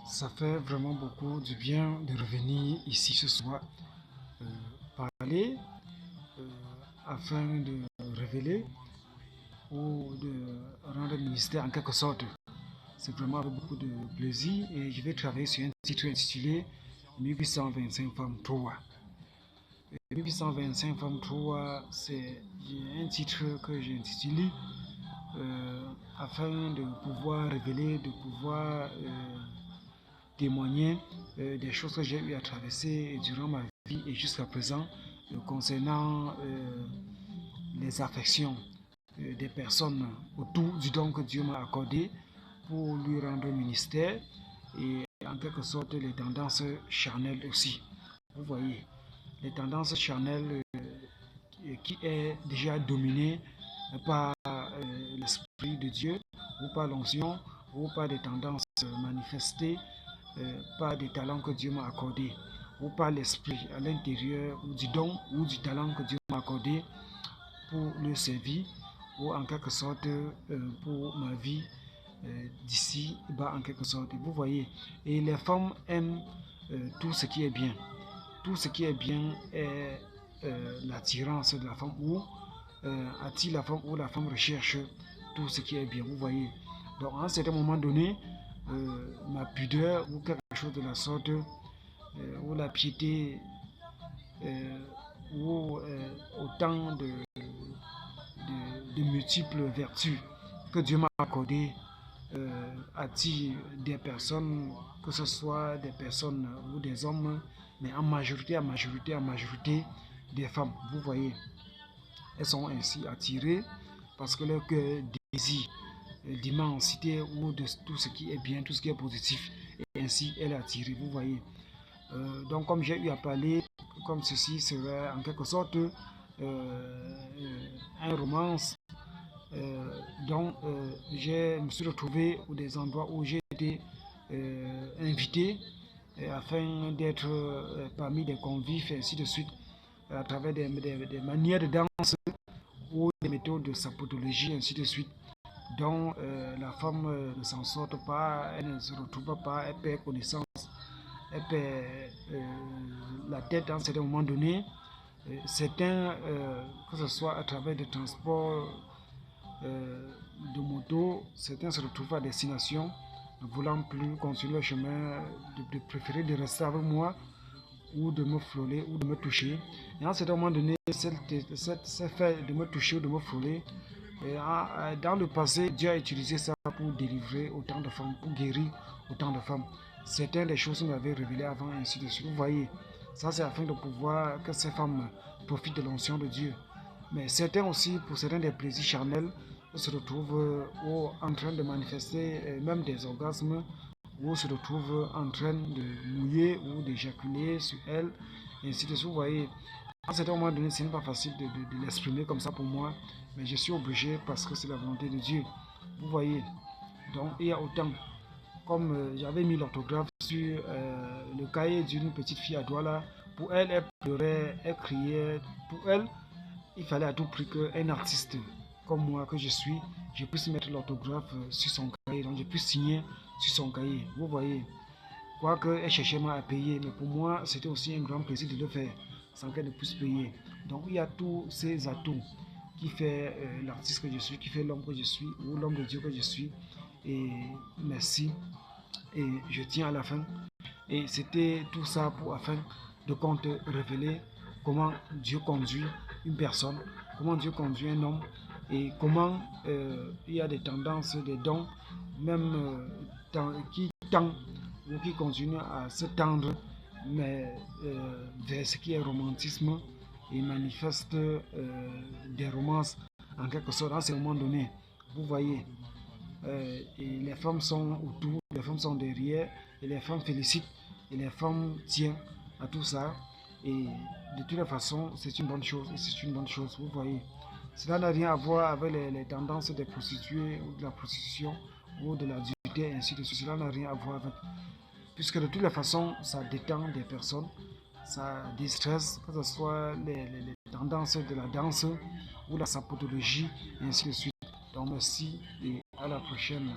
Ça fait vraiment beaucoup du bien de revenir ici ce soir, euh, parler euh, afin de révéler ou de rendre ministère en quelque sorte. C'est vraiment avec beaucoup de plaisir et je vais travailler sur un titre intitulé 1825 femmes 3. 1825 femmes 3, c'est un titre que j'ai intitulé afin de pouvoir révéler, de pouvoir témoigner des choses que j'ai eu à traverser durant ma vie et jusqu'à présent concernant les affections des personnes autour du don que Dieu m'a accordé pour lui rendre ministère et en quelque sorte les tendances charnelles aussi. Vous voyez, les tendances charnelles qui est déjà dominées par l'Esprit de Dieu ou par l'onction ou par des tendances manifestées par des talents que Dieu m'a accordés ou par l'esprit à l'intérieur ou du don ou du talent que Dieu m'a accordé pour le servir ou en quelque sorte pour ma vie d'ici bas en quelque sorte. Vous voyez, et les femmes aiment tout ce qui est bien. Tout ce qui est bien est l'attirance de la femme ou attire la femme ou la femme recherche tout ce qui est bien. Vous voyez. Donc à un certain moment donné, ma pudeur ou quelque chose de la sorte, ou la piété, ou autant de multiples vertus que Dieu m'a accordées attire des personnes, que ce soit des personnes ou des hommes, mais en majorité, des femmes. Vous voyez, elles sont ainsi attirées parce que leur cœur désire d'immensité ou de tout ce qui est bien, tout ce qui est positif, et ainsi elle est attirée. Vous voyez. Donc, comme j'ai eu à parler, comme ceci serait en quelque sorte un romance dont je me suis retrouvé ou des endroits où j'ai été invité afin d'être parmi des convives et ainsi de suite à travers des manières de danse ou des méthodes de sapotologie ainsi de suite dont la femme ne s'en sort pas, elle ne se retrouve pas, elle perd connaissance, elle perd la tête à un certain moment donné. Certains, que ce soit à travers des transports de moto, certains se retrouvent à destination, ne voulant plus continuer le chemin, de préférer de rester avec moi ou de me frôler ou de me toucher. Et à un certain moment donné, ce fait de me toucher ou de me frôler, dans le passé, Dieu a utilisé ça pour délivrer autant de femmes, pour guérir autant de femmes. Certaines des choses qu'il m'avait révélées avant, ainsi de suite. Vous voyez, ça c'est afin de pouvoir que ces femmes profitent de l'onction de Dieu. Mais certains aussi, pour certains des plaisirs charnels, se retrouvent en train de manifester même des orgasmes, ou se retrouvent en train de mouiller ou d'éjaculer sur elles, et ainsi de suite. Vous voyez, à un certain moment donné, ce n'est pas facile de l'exprimer comme ça pour moi, mais je suis obligé parce que c'est la volonté de Dieu. Vous voyez, donc il y a autant. Comme j'avais mis l'orthographe sur le cahier d'une petite fille à Douala, pour elle, elle pleurait, elle criait. Pour elle, il fallait à tout prix qu'un artiste comme moi que je suis, je puisse mettre l'orthographe sur son cahier, donc je puisse signer sur son cahier. Vous voyez, quoique elle cherchait à payer, mais pour moi, c'était aussi un grand plaisir de le faire sans qu'elle ne puisse payer. Donc il y a tous ces atouts qui fait l'artiste que je suis, qui fait l'homme que je suis, ou l'homme de Dieu que je suis. Et merci. Et je tiens à la fin. Et c'était tout ça pour afin de compte révéler comment Dieu conduit une personne, comment Dieu conduit un homme et comment il y a des tendances, des dons, même qui tendent ou qui continuent à se tendre, mais vers ce qui est romantisme et manifeste des romances en quelque sorte à ce moment donné. Vous voyez, et les femmes sont autour, les femmes sont derrière, et les femmes félicitent, et les femmes tiennent à tout ça. Et de toute façon, c'est une bonne chose, et c'est une bonne chose, vous voyez. Cela n'a rien à voir avec les tendances des prostituées, ou de la prostitution, ou de l'adultère, ainsi de suite. Cela n'a rien à voir avec. Puisque de toutes les façons, ça détend des personnes, ça déstresse, que ce soit les tendances de la danse, ou la sapotologie, et ainsi de suite. Donc merci et à la prochaine.